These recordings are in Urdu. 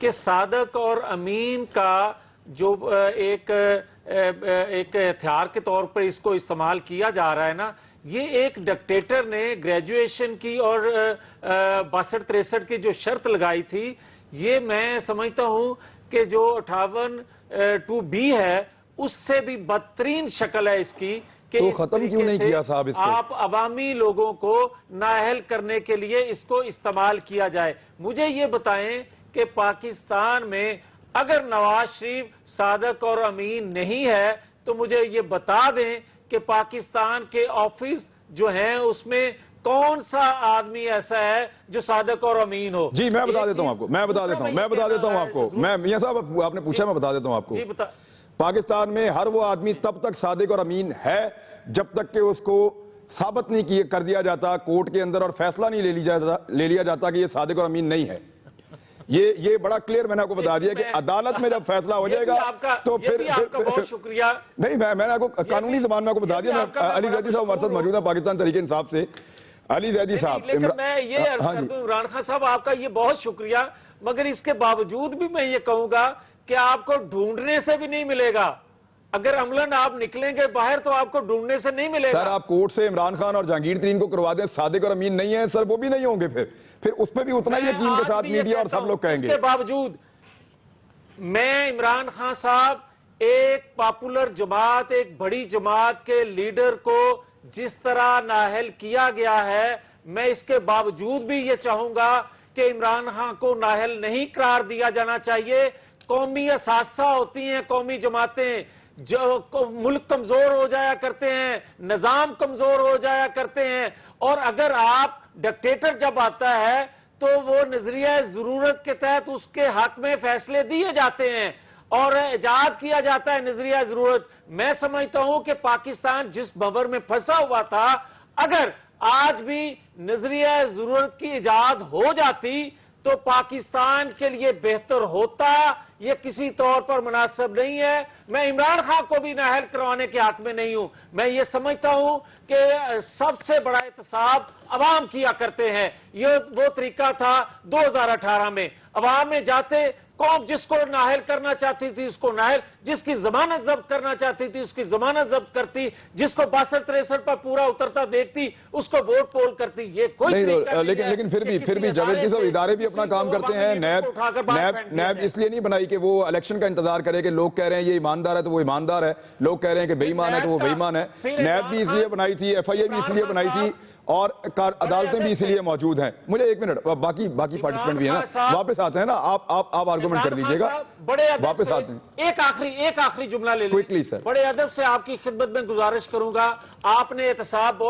کہ صادق اور امین کا جو ایک ہتھیار کے طور پر اس کو استعمال کیا جا رہا ہے نا، یہ ایک ڈکٹیٹر نے گریجویشن کی اور 62-63 کی جو شرط لگائی تھی، یہ میں سمجھتا ہوں کہ جو 58(2)B ہے اس سے بھی بدترین شکل ہے اس کی، کہ تو اس ختم کیوں طریقے نہیں سے کیا صاحب اس کو؟ آپ عوامی لوگوں کو نااہل کرنے کے لیے اس کو استعمال کیا جائے۔ مجھے یہ بتائیں کہ پاکستان میں اگر نواز شریف صادق اور امین نہیں ہے تو مجھے یہ بتا دیں کہ پاکستان کے آفس جو ہیں اس میں کون سا آدمی ایسا ہے جو صادق اور امین ہو؟ جی میں بتا دیتا ہوں آپ کو، میں بتا دیتا ہوں آپ کو، میں میاں صاحب آپ نے پوچھا، میں بتا دیتا ہوں آپ کو۔ جی بتا۔ پاکستان میں ہر وہ آدمی تب تک صادق اور امین ہے جب تک کہ اس کو ثابت نہیں کر دیا جاتا کورٹ کے اندر اور فیصلہ نہیں لے لیا جاتا کہ یہ صادق اور امین نہیں ہے۔ یہ بڑا کلیئر میں نے آپ کو بتا دیا کہ عدالت میں جب فیصلہ ہو جائے گا تو پھر آپ کا بہت شکریہ۔ نہیں، میں نے آپ کو قانونی زبان میں آپ کو بتا دیا۔ علی زیدی صاحب ہمارے ساتھ موجود ہیں پاکستان تحریک انصاف سے۔ علی زیدی صاحب، لیکن میں یہ عرض کر دوں عمران خان صاحب، آپ کا یہ بہت شکریہ، مگر اس کے باوجود بھی میں یہ کہوں گا کہ آپ کو ڈھونڈنے سے بھی نہیں ملے گا۔ اگر عملاً آپ نکلیں گے باہر تو آپ کو ڈھونڈنے سے نہیں ملے گا۔ سر آپ کورٹ سے عمران خان اور جہانگیر ترین کو کروا دیں، صادق اور امین نہیں ہیں سر، وہ بھی نہیں ہوں گے، پھر اس پہ بھی اتنا ہی یقین کے ساتھ میڈیا اور سب لوگ کہیں گے۔ اس کے باوجود میں عمران خان صاحب ایک پاپولر جماعت، ایک بڑی جماعت کے لیڈر کو جس طرح نااہل کیا گیا ہے، میں اس کے باوجود بھی یہ چاہوں گا کہ عمران خان کو نااہل نہیں قرار دیا جانا چاہیے۔ قومی اساسہ ہوتی ہیں قومی جماعتیں، جو ملک کمزور ہو جایا کرتے ہیں، نظام کمزور ہو جایا کرتے ہیں، اور اگر آپ ڈکٹیٹر جب آتا ہے تو وہ نظریہ ضرورت کے تحت اس کے حق میں فیصلے دیے جاتے ہیں اور ایجاد کیا جاتا ہے نظریہ ضرورت۔ میں سمجھتا ہوں کہ پاکستان جس بھنور میں پھنسا ہوا تھا، اگر آج بھی نظریہ ضرورت کی ایجاد ہو جاتی تو پاکستان کے لیے بہتر ہوتا۔ یہ کسی طور پر مناسب نہیں ہے۔ میں عمران خان کو بھی نااہل کروانے کے حق میں نہیں ہوں۔ میں یہ سمجھتا ہوں کہ سب سے بڑا احتساب عوام کیا کرتے ہیں۔ یہ وہ طریقہ تھا 2018 میں، عوام میں جاتے، قوم جس کو نااہل کرنا چاہتی تھی اس کو نااہل، جس کی ضمانت ضبط کرنا چاہتی تھی اس کی ضمانت ضبط کرتی، جس کو 62-63 پر پورا اترتا دیکھتی اس کو ووٹ پول کرتی۔ یہ کوئی طریقہ نہیں ہے۔ لیکن پھر بھی جاوید کی صاحب ادارے بھی اپنا کام کرتے ہیں۔ نیب اس لیے نہیں بنائی کہ وہ الیکشن کا انتظار کرے کہ لوگ کہہ رہے ہیں یہ ایماندار ہے تو وہ ایماندار ہے، لوگ کہہ رہے ہیں کہ بے ایمان ہے تو وہ بے ایمان ہے۔ نیب بھی اس لیے بنائی تھی، ایف آئی اے بھی اس لیے بنائی تھی، اور عدالتیں بھی اسی لیے موجود ہیں۔ مجھے ایک منٹ، باقی پارٹیسپینٹ بھی ہیں نا، واپس آتے ہیں نا، آپ آرگومنٹ کر دیجئے گا، واپس آتے ہیں۔ ایک آخری جملہ لے لیں، بڑے ادب سے آپ کی خدمت میں گزارش کروں گا۔ آپ نے احتساب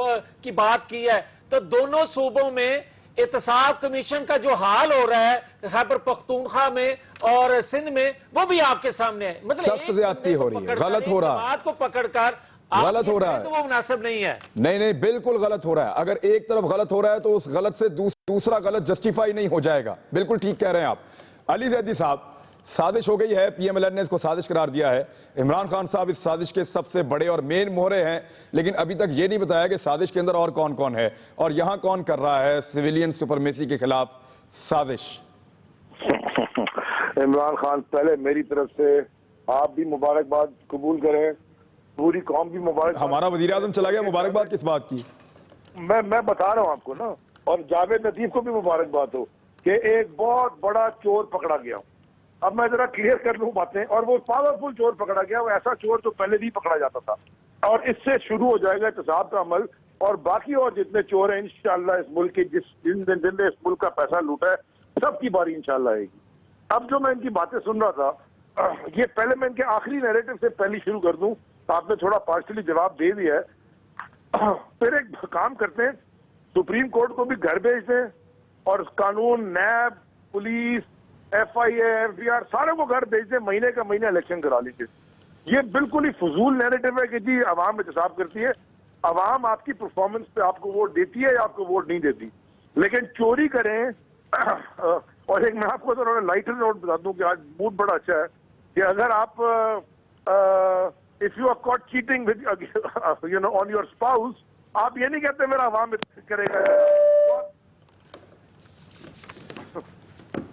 کی بات کی ہے تو دونوں صوبوں میں احتساب کمیشن کا جو حال ہو رہا ہے خیبر پختونخوا میں اور سندھ میں، وہ بھی آپ کے سامنے ہے۔ مطلب سخت زیادتی ہو رہی ہے، غلط ہو رہا ہے، بات کو پکڑ کر غلط ہو رہا ہے، تو وہ مناسب نہیں ہے۔ نہیں بالکل غلط ہو رہا ہے۔ اگر ایک طرف غلط ہو رہا ہے تو اس غلط سے دوسرا غلط جسٹیفائی نہیں ہو جائے گا۔ بالکل ٹھیک کہہ رہے ہیں آپ۔ علی زیدی صاحب، سازش ہو گئی ہے، پی ایم ایل این نے اس کو سازش قرار دیا ہے۔ عمران خان صاحب اس سازش کے سب سے بڑے اور مین مہرے ہیں، لیکن ابھی تک یہ نہیں بتایا کہ سازش کے اندر اور کون کون ہے اور یہاں کون کر رہا ہے سویلین سپرمیسی کے خلاف سازش۔ عمران خان، پہلے میری طرف سے آپ بھی مبارکباد قبول کریں، پوری قوم بھی مبارکباد۔ ہمارا وزیر اعظم چلا گیا، مبارکباد کس بات کی؟ میں بتا رہا ہوں آپ کو نا، اور جاوید لطیف کو بھی مبارکباد ہو کہ ایک بہت بڑا چور پکڑا گیا۔ اب میں ذرا کلیئر کر لوں باتیں، اور وہ پاورفل چور پکڑا گیا، وہ ایسا چور جو پہلے نہیں پکڑا جاتا تھا، اور اس سے شروع ہو جائے گا احتساب کا عمل، اور باقی اور جتنے چور ہیں انشاءاللہ اس ملک کے جن نے اس ملک کا پیسہ لوٹا ہے سب کی باری انشاءاللہ آئے گی۔ اب جو میں ان کی باتیں سن رہا تھا، یہ پہلے میں ان کے آخری نیریٹو سے پہلی شروع کر دوں، آپ نے تھوڑا پارشلی جواب دے دیا ہے۔ پھر ایک کام کرتے ہیں، سپریم کورٹ کو بھی گھر بھیج دیں، اور قانون، نیب، پولیس، ایف آئی اے، ایف بی آر سارے کو گھر بھیج دیں، مہینے کا مہینہ الیکشن کرا لیجیے۔ یہ بالکل ہی فضول نیریٹو ہے کہ جی عوام احتساب کرتی ہے۔ عوام آپ کی پرفارمنس پہ آپ کو ووٹ دیتی ہے یا آپ کو ووٹ نہیں دیتی، لیکن چوری کریں۔ اور ایک میں آپ کو ذرا لائٹر نوٹ بتا دوں کہ آج موڈ بڑا اچھا ہے کہ اگر آپ if you are caught cheating with on your spouse، آپ یہ نہیں کہتے میرا عوام کرے گا۔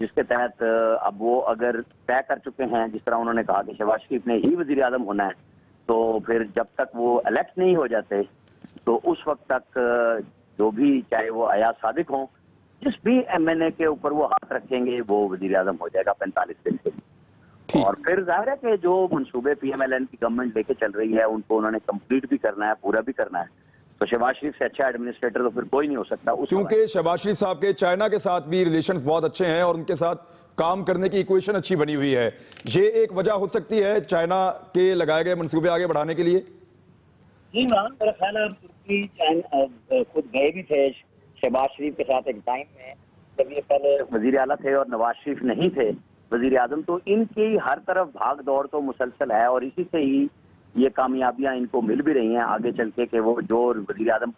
جس کے تحت اب وہ اگر طے کر چکے ہیں، جس طرح انہوں نے کہا کہ شہباز شریف نے ہی وزیر اعظم ہونا ہے، تو پھر جب تک وہ الیکٹ نہیں ہو جاتے تو اس وقت تک جو بھی، چاہے وہ ایاز صادق ہوں، جس بھی ایم این اے کے اوپر وہ ہاتھ رکھیں گے وہ وزیر اعظم ہو جائے گا 45 دن کے لیے۔ اور پھر ظاہر ہے کہ جو منصوبے پی ایم ایل این کی گورنمنٹ لے کے چل رہی ہے ان کو انہوں نے کمپلیٹ بھی کرنا ہے، پورا بھی کرنا ہے۔ تو شہباز شریف سے اچھا ایڈمنسٹریٹر تو پھر کوئی نہیں ہو سکتا، کیونکہ شہباز شریف صاحب کے چائنا کے ساتھ بھی ریلیشنز بہت اچھے ہیں اور ان کے ساتھ کام کرنے کی ایکویشن اچھی بنی ہوئی ہے۔ یہ ایک وجہ ہو سکتی ہے چائنا کے لگائے گئے منصوبے آگے بڑھانے کے لیے؟ جی ہاں، میرا خیال ہے ترکی خود گئے بھی تھے شہباز شریف کے ساتھ ایک ٹائم میں، جب یہ پہلے وزیر اعلیٰ تھے اور نواز شریف نہیں تھے وزیر اعظم، تو ان کی ہر طرف بھاگ دوڑ تو مسلسل ہے اور اسی سے ہی یہ کامیابیاں ان کو مل بھی رہی ہیں آگے چل کے، کہ وہ جو وزیر اعظم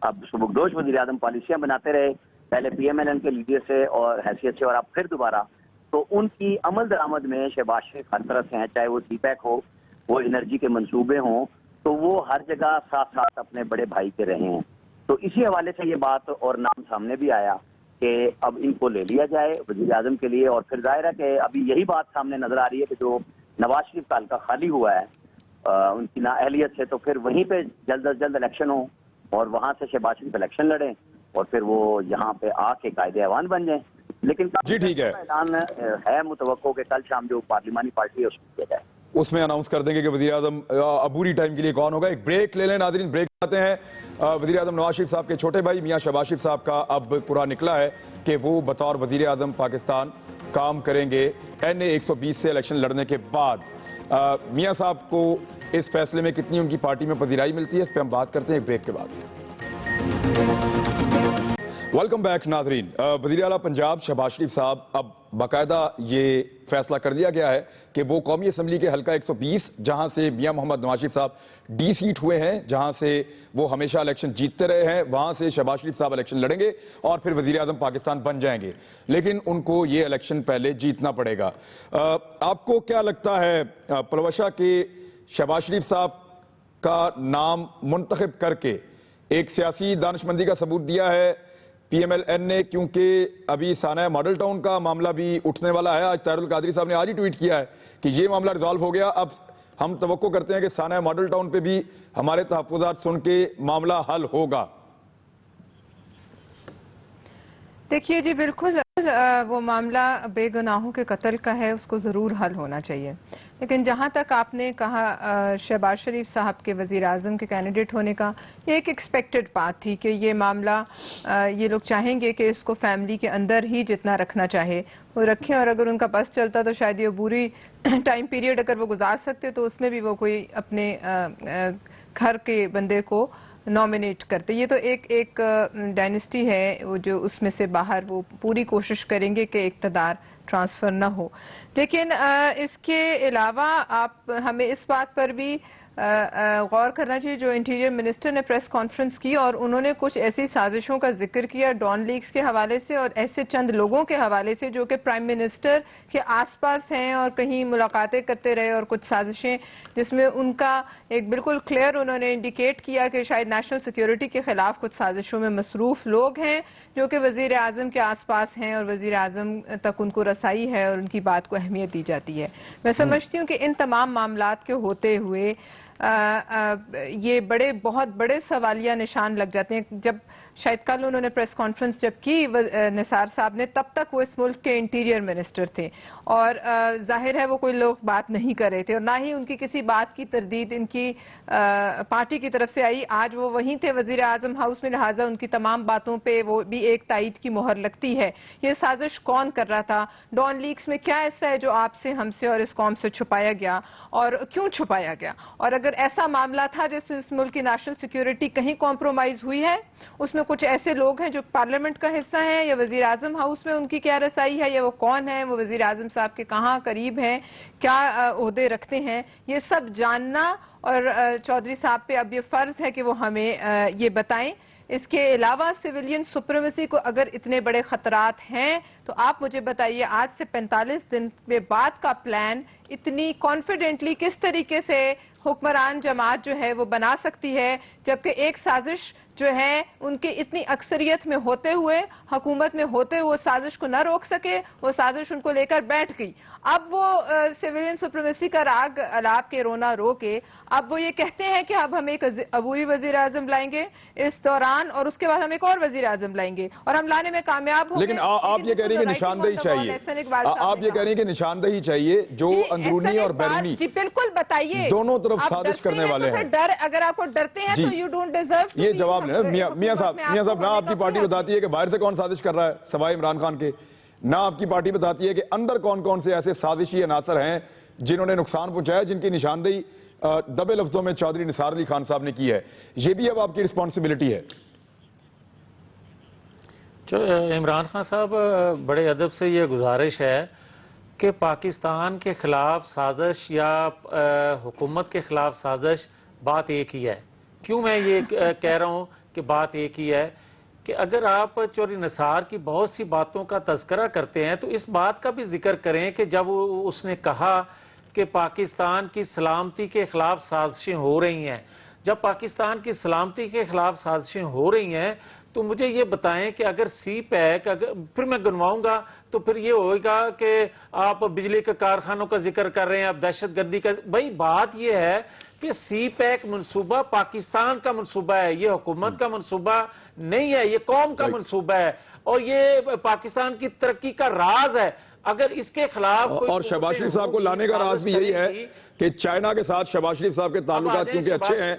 اب سبکدوش وزیر اعظم پالیسیاں بناتے رہے، پہلے پی ایم ایل این کے لیڈر سے اور حیثیت سے اور اب پھر دوبارہ، تو ان کی عمل درآمد میں شہباز شریف ہر طرف سے ہیں، چاہے وہ سی پیک ہو، وہ انرجی کے منصوبے ہوں، تو وہ ہر جگہ ساتھ ساتھ اپنے بڑے بھائی کے رہے ہیں۔ تو اسی حوالے سے یہ بات اور نام سامنے بھی آیا کہ اب ان کو لے لیا جائے وزیر اعظم کے لیے، اور پھر ظاہر ہے کہ ابھی یہی بات سامنے نظر آ رہی ہے کہ جو نواز شریف کا حلقہ خالی ہوا ہے ان کی نااہلیت سے، تو پھر وہیں پہ جلد از جلد الیکشن ہو اور وہاں سے شہباز شریف الیکشن لڑیں اور پھر وہ یہاں پہ آ کے قائد ایوان بن جائیں۔ لیکن جی ٹھیک ہے، اعلان ہے متوقع کہ کل شام جو پارلیمانی پارٹی ہے اس کو کیا جائے، اس میں اناؤنس کر دیں گے کہ وزیر اعظم عبوری ٹائم کے لیے کون ہوگا۔ ایک بریک لے لیں ناظرین، بریک آتے ہیں۔ وزیر اعظم نواز شریف صاحب کے چھوٹے بھائی میاں شہباز شریف صاحب کا اب پورا نکلا ہے کہ وہ بطور وزیر اعظم پاکستان کام کریں گے NA 120 سے الیکشن لڑنے کے بعد۔ میاں صاحب کو اس فیصلے میں کتنی ان کی پارٹی میں پذیرائی ملتی ہے، اس پہ ہم بات کرتے ہیں ایک بریک کے بعد۔ ویلکم بیک ناظرین۔ وزیر اعلیٰ پنجاب شہباز شریف صاحب اب باقاعدہ یہ فیصلہ کر دیا گیا ہے کہ وہ قومی اسمبلی کے حلقہ 120 جہاں سے میاں محمد نواز شریف صاحب ڈی سیٹ ہوئے ہیں، جہاں سے وہ ہمیشہ الیکشن جیتتے رہے ہیں، وہاں سے شہباز شریف صاحب الیکشن لڑیں گے اور پھر وزیر اعظم پاکستان بن جائیں گے، لیکن ان کو یہ الیکشن پہلے جیتنا پڑے گا۔ آپ کو کیا لگتا ہے پلوشہ کے شہباز شریف صاحب کا نام منتخب کر کے ایک سیاسی دانشمندی کا ثبوت دیا ہے پی ایم ایل این نے، کیونکہ ابھی سانحہ ماڈل ٹاؤن کا معاملہ بھی اٹھنے والا ہے؟ آج طاہر القادری صاحب نے آج ہی ٹویٹ کیا ہے کہ یہ معاملہ ریزالو ہو گیا، اب ہم توقع کرتے ہیں کہ سانحہ ماڈل ٹاؤن پہ بھی ہمارے تحفظات سن کے معاملہ حل ہوگا۔ دیکھیے جی بالکل وہ معاملہ بے گناہوں کے قتل کا ہے، اس کو ضرور حل ہونا چاہیے، لیکن جہاں تک آپ نے کہا شہباز شریف صاحب کے وزیر اعظم کے کینڈیڈیٹ ہونے کا، یہ ایک ایکسپیکٹڈ بات تھی کہ یہ معاملہ یہ لوگ چاہیں گے کہ اس کو فیملی کے اندر ہی جتنا رکھنا چاہے وہ رکھیں، اور اگر ان کا بس چلتا تو شاید یہ بری ٹائم پیریڈ اگر وہ گزار سکتے تو اس میں بھی وہ کوئی اپنے گھر کے بندے کو نامینیٹ کرتے۔ یہ تو ایک ڈائنسٹی ہے وہ جو اس میں سے باہر وہ پوری کوشش کریں گے کہ اقتدار ٹرانسفر نہ ہو، لیکن اس کے علاوہ آپ ہمیں اس بات پر بھی غور کرنا چاہیے، جو انٹیریئر منسٹر نے پریس کانفرنس کی اور انہوں نے کچھ ایسی سازشوں کا ذکر کیا ڈان لیکس کے حوالے سے اور ایسے چند لوگوں کے حوالے سے جو کہ پرائم منسٹر کے آس پاس ہیں اور کہیں ملاقاتیں کرتے رہے، اور کچھ سازشیں جس میں ان کا ایک بالکل کلیئر انہوں نے انڈیکیٹ کیا کہ شاید نیشنل سیکیورٹی کے خلاف کچھ سازشوں میں مصروف لوگ ہیں جو کہ وزیر اعظم کے آس پاس ہیں اور وزیر اعظم تک ان کو رسائی ہے اور ان کی بات کو اہمیت دی جاتی ہے۔ میں سمجھتی ہوں کہ ان تمام معاملات کے ہوتے ہوئے یہ بہت بڑے سوالیہ نشان لگ جاتے ہیں۔ جب شاید کل انہوں نے پریس کانفرنس جب کی نثار صاحب نے، تب تک وہ اس ملک کے انٹیریئر منسٹر تھے اور ظاہر ہے وہ کوئی لوگ بات نہیں کر رہے تھے اور نہ ہی ان کی کسی بات کی تردید ان کی پارٹی کی طرف سے آئی۔ آج وہ وہیں تھے وزیر اعظم ہاؤس میں، لہٰذا ان کی تمام باتوں پہ وہ بھی ایک تائید کی مہر لگتی ہے۔ یہ سازش کون کر رہا تھا؟ ڈان لیکس میں کیا ایسا ہے جو آپ سے، ہم سے اور اس قوم سے چھپایا گیا اور کیوں چھپایا گیا؟ اور اگر ایسا معاملہ تھا جس میں اس ملک کی نیشنل سیکیورٹی کہیں کمپرومائز ہوئی ہے، اس میں کچھ ایسے لوگ ہیں جو پارلیمنٹ کا حصہ ہیں یا وزیر اعظم ہاؤس میں ان کی کیا رسائی ہے یا وہ کون ہے، وہ وزیر اعظم صاحب کے کہاں قریب ہیں، کیا عہدے رکھتے ہیں، یہ سب جاننا اور چودھری صاحب پہ اب یہ فرض ہے کہ وہ ہمیں یہ بتائیں۔ اس کے علاوہ سیولین سپریمیسی کو اگر اتنے بڑے خطرات ہیں تو آپ مجھے بتائیے آج سے 45 دن کے بعد کا پلان اتنی کانفیڈنٹلی کس طریقے سے حکمران جماعت جو ہے وہ بنا سکتی ہے، جبکہ ایک سازش جو ہے ان کے اتنی اکثریت میں ہوتے ہوئے, حکومت میں ہوتے ہوئے وہ سازش کو نہ روک سکے, وہ سازش ان کو لے کر بیٹھ گئی. اب وہ سویلین سپریمیسی کا راگ الاپ کے رونا رو کے اب وہ یہ کہتے ہیں کہ اب ہم ایک عبوری وزیر اعظم لائیں گے اس دوران, اور اس کے بعد ہم ایک اور وزیر اعظم لائیں گے, اور ہم لانے میں کامیاب ہوں گے. لیکن آپ یہ کہہ رہی ہیں کہ نشاندہی چاہیے, آپ یہ کہہ رہی ہیں کہ نشاندہی چاہیے جو اندرونی اور بیرونی جی بالکل بتائیے, دونوں طرف سازش کرنے والے ہیں. ڈر, اگر آپ کو ڈرتے ہیں تو یو ڈونٹ ڈیزرو. یہ جواب نہیں. میاں صاحب نہ آپ کی پارٹی بتاتی ہے کہ باہر سے کون سازش کر رہا ہے سوائے عمران خان کے, نہ آپ کی پارٹی بتاتی ہے کہ اندر کون کون سے ایسے سازشی عناصر ہیں جنہوں نے نقصان پہنچایا, جن کی نشاندہی دبے لفظوں میں چودھری نثار علی خان صاحب نے کی ہے. یہ بھی اب آپ کی رسپانسبلٹی ہے. عمران خان صاحب, بڑے ادب سے یہ گزارش ہے کہ پاکستان کے خلاف سازش یا حکومت کے خلاف سازش بات ایک ہی ہے. کیوں میں یہ کہہ رہا ہوں کہ بات ایک ہی ہے کہ اگر آپ چودھری نثار کی بہت سی باتوں کا تذکرہ کرتے ہیں تو اس بات کا بھی ذکر کریں کہ جب اس نے کہا کہ پاکستان کی سلامتی کے خلاف سازشیں ہو رہی ہیں, جب پاکستان کی سلامتی کے خلاف سازشیں ہو رہی ہیں تو مجھے یہ بتائیں کہ اگر سی پیک, پھر میں گنواؤں گا تو پھر یہ ہوگا کہ آپ بجلی کے کارخانوں کا ذکر کر رہے ہیں, آپ دہشت گردی کا. بھائی بات یہ ہے کہ سی پیک منصوبہ پاکستان کا منصوبہ ہے, یہ حکومت کا منصوبہ نہیں ہے, یہ قوم کا منصوبہ ہے, اور یہ پاکستان کی ترقی کا راز ہے. اگر اس کے خلاف اور شہباز شریف صاحب کو لانے کا راز بھی یہی ہے کہ چائنا کے ساتھ شہباز شریف صاحب کے تعلقات کیونکہ اچھے ہیں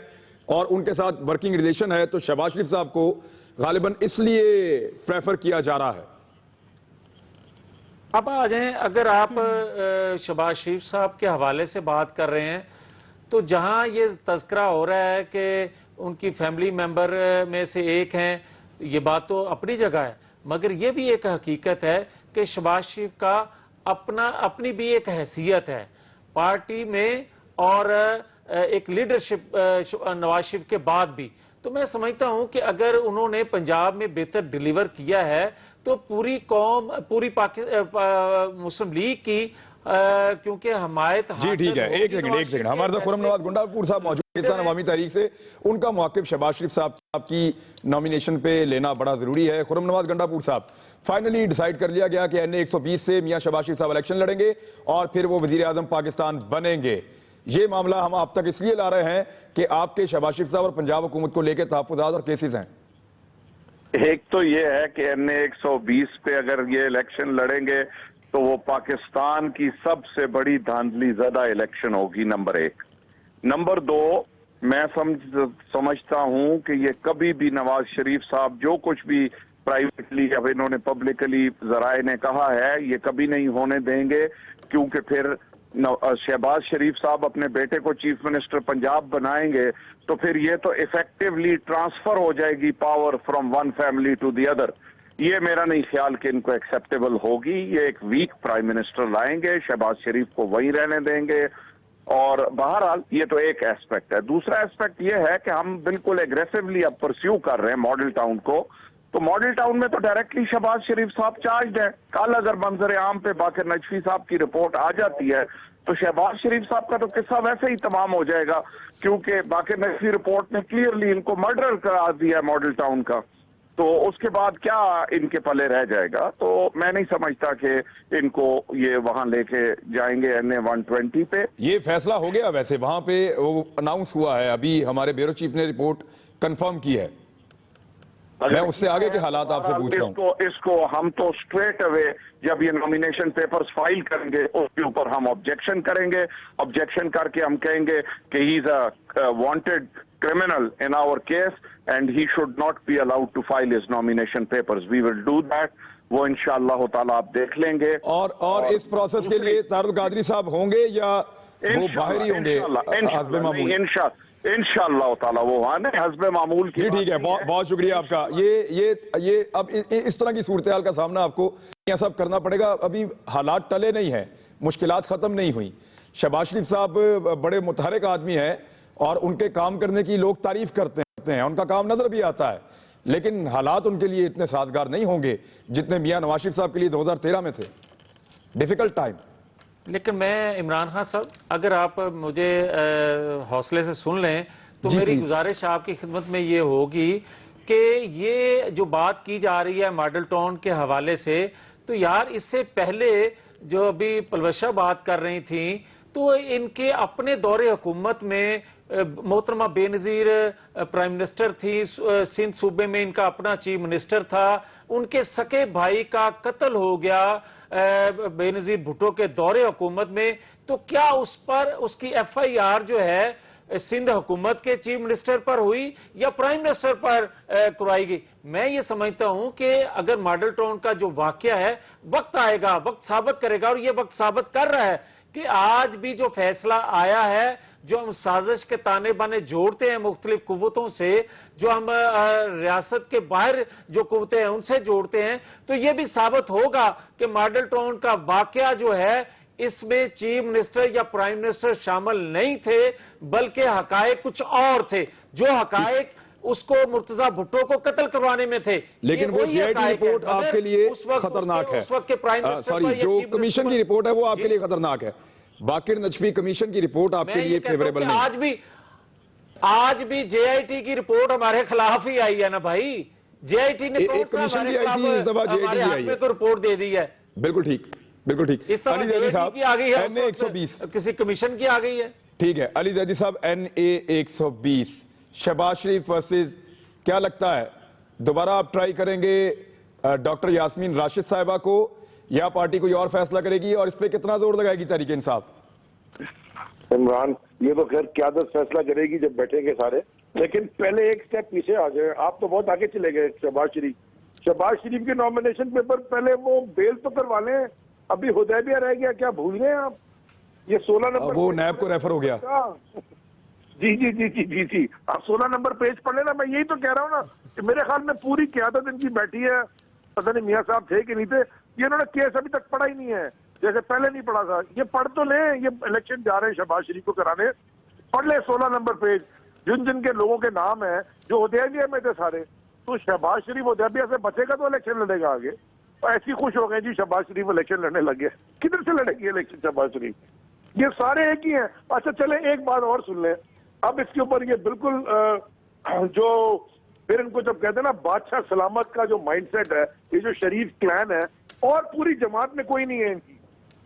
اور ان کے ساتھ ورکنگ ریلیشن ہے, تو شہباز شریف صاحب کو غالباً اس لیے پریفر کیا جا رہا ہے. اب آ جائیں, اگر آپ شہباز شریف صاحب کے حوالے سے بات کر رہے ہیں تو جہاں یہ تذکرہ ہو رہا ہے کہ ان کی فیملی ممبر میں سے ایک ہیں, یہ بات تو اپنی جگہ ہے, مگر یہ بھی ایک حقیقت ہے کہ شہباز شریف کا اپنی بھی ایک حیثیت ہے پارٹی میں اور ایک لیڈرشپ نواز شریف کے بعد بھی. تو میں سمجھتا ہوں کہ اگر انہوں نے پنجاب میں بہتر ڈیلیور کیا ہے تو پوری قوم, پوری مسلم لیگ کی کیونکہ حمایت. جی ٹھیک ہے, ایک سیکنڈ ہمارے ساتھ خرم نواز گنڈا پور صاحب موجود ہیں پاکستان عوامی تحریک سے, ان کا موقف شہباز شریف صاحب کی نامینیشن پہ لینا بڑا ضروری ہے. خرم نواز گنڈا پور صاحب, فائنلی ڈیسائیڈ کر لیا گیا کہ NA 120 سے میاں شہباز شریف صاحب الیکشن لڑیں گے اور پھر وہ وزیر اعظم پاکستان بنیں گے. یہ معاملہ ہم آپ تک اس لیے لا رہے ہیں کہ آپ کے شہباز شریف صاحب اور پنجاب حکومت کو لے کے تحفظات اور کیسز ہیں. ایک تو یہ ہے کہ NA 120 پہ اگر یہ الیکشن لڑیں گے تو وہ پاکستان کی سب سے بڑی دھاندلی زدہ الیکشن ہوگی, نمبر 1. نمبر 2, میں سمجھتا ہوں کہ یہ کبھی بھی نواز شریف صاحب جو کچھ بھی پرائیویٹلی اب انہوں نے پبلکلی ذرائع نے کہا ہے یہ کبھی نہیں ہونے دیں گے, کیونکہ پھر شہباز شریف صاحب اپنے بیٹے کو چیف منسٹر پنجاب بنائیں گے تو پھر یہ تو ایفیکٹولی ٹرانسفر ہو جائے گی power from one family to the other. یہ میرا نہیں خیال کہ ان کو ایکسیپٹیبل ہوگی. یہ ایک ویک پرائم منسٹر لائیں گے, شہباز شریف کو وہیں رہنے دیں گے, اور بہرحال یہ تو ایک ایسپیکٹ ہے. دوسرا ایسپیکٹ یہ ہے کہ ہم بالکل ایگریسولی اب پرسیو کر رہے ہیں ماڈل ٹاؤن کو, تو ماڈل ٹاؤن میں تو ڈائریکٹلی شہباز شریف صاحب چارجڈ ہیں. کل اگر منظر عام پہ باقر نجفی صاحب کی رپورٹ آ جاتی ہے تو شہباز شریف صاحب کا تو قصہ ویسے ہی تمام ہو جائے گا, کیونکہ باقر نجفی رپورٹ نے کلیئرلی ان کو مرڈر قرار دیا ہے ماڈل ٹاؤن کا. تو اس کے بعد کیا ان کے پلے رہ جائے گا. تو میں نہیں سمجھتا کہ ان کو یہ وہاں لے کے جائیں گے NA 120 پہ. یہ فیصلہ ہو گیا ویسے وہاں پہ, وہ اناؤنس ہوا ہے, ابھی ہمارے بیورو چیف نے رپورٹ کنفرم کی ہے. میں اس سے آگے کے حالات آپ سے پوچھ رہا ہوں. اس کو ہم تو اسٹریٹ اوے جب یہ نامینیشن پیپرز فائل کریں گے اس کے اوپر ہم آبجیکشن کریں گے. آبجیکشن کر کے ہم کہیں گے کہ ہی از اے wanted criminal in our case and he should not be allowed to file his nomination papers. We will do that. وہ انشاءاللہ تعالی آپ دیکھ لیں گے. اور اس پروسیس کے لیے طاہر القادری صاحب ہوں گے یا وہ باہر ہی ہوں گے حسب معمول؟ انشاءاللہ تعالی وہ وہاں حسب معمول کی. جی ٹھیک ہے, بہت شکریہ آپ کا. یہ اب اس طرح کی صورتحال کا سامنا آپ کو یہ سب کرنا پڑے گا. ابھی حالات ٹلے نہیں ہیں, مشکلات ختم نہیں ہوئی. شہباز شریف صاحب بڑے متحرک آدمی ہیں اور ان کے کام کرنے کی لوگ تعریف کرتے ہیں, ان کا کام نظر بھی آتا ہے, لیکن حالات ان کے لیے اتنے سازگار نہیں ہوں گے جتنے میاں نواز شریف صاحب کے لیے 2013 میں تھے. Difficult time. لیکن میں عمران خان صاحب, اگر آپ مجھے حوصلے سے سن لیں تو میری گزارش آپ کی خدمت میں یہ ہوگی کہ یہ جو بات کی جا رہی ہے ماڈل ٹاؤن کے حوالے سے، تو یار اس سے پہلے جو ابھی پلوشہ بات کر رہی تھیں تو ان کے اپنے دور حکومت میں محترمہ بے نظیر پرائم منسٹر تھی، سندھ صوبے میں ان کا اپنا چیف منسٹر تھا، ان کے سکے بھائی کا قتل ہو گیا بے نظیر بھٹو کے دور حکومت میں، تو کیا اس پر اس کی ایف آئی آر جو ہے سندھ حکومت کے چیف منسٹر پر ہوئی یا پرائم منسٹر پر کروائی گئی؟ میں یہ سمجھتا ہوں کہ اگر ماڈل ٹاؤن کا جو واقعہ ہے، وقت آئے گا، وقت ثابت کرے گا، اور یہ وقت ثابت کر رہا ہے کہ آج بھی جو فیصلہ آیا ہے، جو ہم سازش کے تانے بانے جوڑتے ہیں مختلف قوتوں سے، جو ہم ریاست کے باہر جو قوتیں ہیں ان سے جوڑتے ہیں، تو یہ بھی ثابت ہوگا کہ ماڈل ٹاؤن کا واقعہ جو ہے اس میں چیف منسٹر یا پرائم منسٹر شامل نہیں تھے، بلکہ حقائق کچھ اور تھے، جو حقائق اس کو مرتضی بھٹو کو قتل کروانے میں تھے۔ لیکن وہ جے آئی ٹی رپورٹ آپ کے لیے خطرناک ہے، سوری جو کمیشن کی رپورٹ ہے وہ آپ کے لیے خطرناک ہے، باقر نجفی کمیشن کی رپورٹ آپ کے لیے فیوریبل نہیں۔ آج بھی جے آئی ٹی کی رپورٹ ہمارے خلاف ہی آئی ہے نا بھائی، جے آئی ٹی نے ہمارے حق میں کوئی رپورٹ دے دی ہے۔ بالکل ٹھیک، بالکل ٹھیک۔ اس طرح علی زیدی صاحب کی آ گئی ہے، این اے 120 کسی کمیشن کی آ گئی ہے۔ ٹھیک ہے علی زیدی صاحب، این اے 120 شہباز شریف ورسز، کیا لگتا ہے دوبارہ آپ ٹرائی کریں گے ڈاکٹر یاسمین راشد صاحبہ کو، یا پارٹی کوئی اور فیصلہ کرے گی، اور اس پہ کتنا زور لگائے گی تحریک انصاف؟ عمران یہ تو خیر قیادت فیصلہ کرے گی جب بیٹھیں گے سارے، لیکن پہلے ایک سٹیپ پیچھے آ جائے۔ آپ تو بہت آگے چلے گئے۔ شہباز شریف کے نامینیشن پیپر پہلے وہ بیل تو کروا لیں، ابھی حدیبیہ رہ گیا، کیا بھول گئے آپ؟ یہ 16 نمبر وہ نیب کو ریفر ہو گیا۔ جی آپ 16 نمبر پیج پڑھ لینا۔ میں یہی تو کہہ رہا ہوں نا کہ میرے خیال میں پوری قیادت ان کی بیٹھی ہے، پتہ نہیں میاں صاحب تھے کہ نہیں تھے، یہ انہوں نے کیس ابھی تک پڑھا ہی نہیں ہے، جیسے پہلے نہیں پڑھا تھا۔ یہ پڑھ تو لیں، یہ الیکشن جا رہے ہیں شہباز شریف کو کرانے، پڑھ لیں 16 نمبر پیج، جن کے لوگوں کے نام ہیں جو حدیبیہ میں تھے سارے، تو شہباز شریف حدیبیہ سے بچے گا تو الیکشن لڑے گا آگے۔ ایسی خوش ہو گئے جی شہباز شریف الیکشن لڑنے لگ گئے، کدھر سے لڑے گی الیکشن شہباز شریف؟ یہ سارے ایک ہی ہیں۔ اچھا چلیں ایک بات اور سن لیں، اب اس کے اوپر یہ بالکل جو پھر ان کو جب کہتے ہیں نا بادشاہ سلامت کا جو مائنڈ سیٹ ہے، یہ جو شریف کلان ہے اور پوری جماعت میں کوئی نہیں ہے ان کی،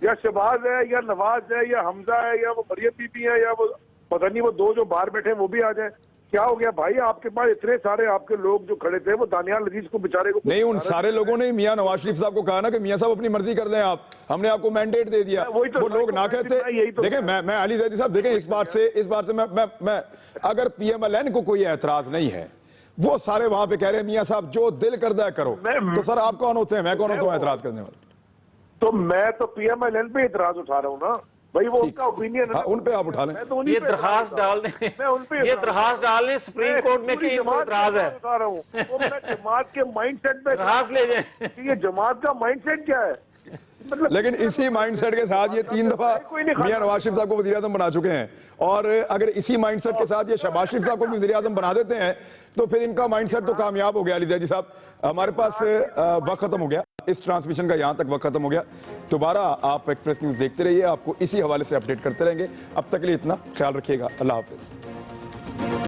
یا شہباز ہے یا نواز ہے یا حمزہ ہے یا وہ مریم بی بی ہے یا وہ پتہ نہیں وہ دو جو باہر بیٹھے وہ بھی آ جائیں۔ کیا ہو گیا بھائی؟ آپ کے پاس اتنے سارے آپ کے لوگ جو کھڑے تھے، وہ دانیال عزیز کو بیچارے کو نہیں، ان سارے لوگوں نے میاں نواز شریف صاحب کو کہا نا کہ میاں صاحب اپنی مرضی کر دیں، ہم نے آپ کو مینڈیٹ دے دیا، وہ لوگ نہ کہتے۔ دیکھیں میں علی زیدی صاحب، دیکھیں اس بات سے میں اگر پی ایم ایل این کو کوئی اعتراض نہیں ہے، وہ سارے وہاں پہ کہہ رہے ہیں میاں صاحب جو دل کردہ ہے کرو، تو سر آپ کون ہوتے ہیں؟ میں کون ہوتا ہوں اعتراض کرنے والے؟ تو میں تو پی ایم ایل این پہ اعتراض اٹھا رہا ہوں نا بھائی، وہ ان کا اوپینین ہے، ان پہ آپ اٹھا لیں۔ یہ درخواست ڈال دیں سپریم کورٹ میں کہ ان کو اعتراض ہے۔ میں جماعت کے مائنڈ سیٹ پہ درخواست لے جائیں۔ یہ جماعت کا مائنڈ سیٹ کیا ہے؟ لیکن اسی مائنڈ سیٹ کے ساتھ یہ 3 دفعہ میاں نواز شریف صاحب کو وزیر اعظم بنا چکے ہیں، اور اگر اسی مائنڈ سیٹ کے ساتھ یہ شہباز شریف صاحب کو وزیر اعظم بنا دیتے ہیں تو پھر ان کا مائنڈ سیٹ تو کامیاب ہو گیا۔ علی زیدی صاحب، ہمارے پاس وقت ختم ہو گیا، اس ٹرانسمیشن کا یہاں تک وقت ختم ہو گیا۔ دوبارہ آپ ایکسپریس نیوز دیکھتے رہیے، آپ کو اسی حوالے سے اپڈیٹ کرتے رہیں گے۔ اب تک کے لیے اتنا، خیال رکھیے گا، اللہ حافظ۔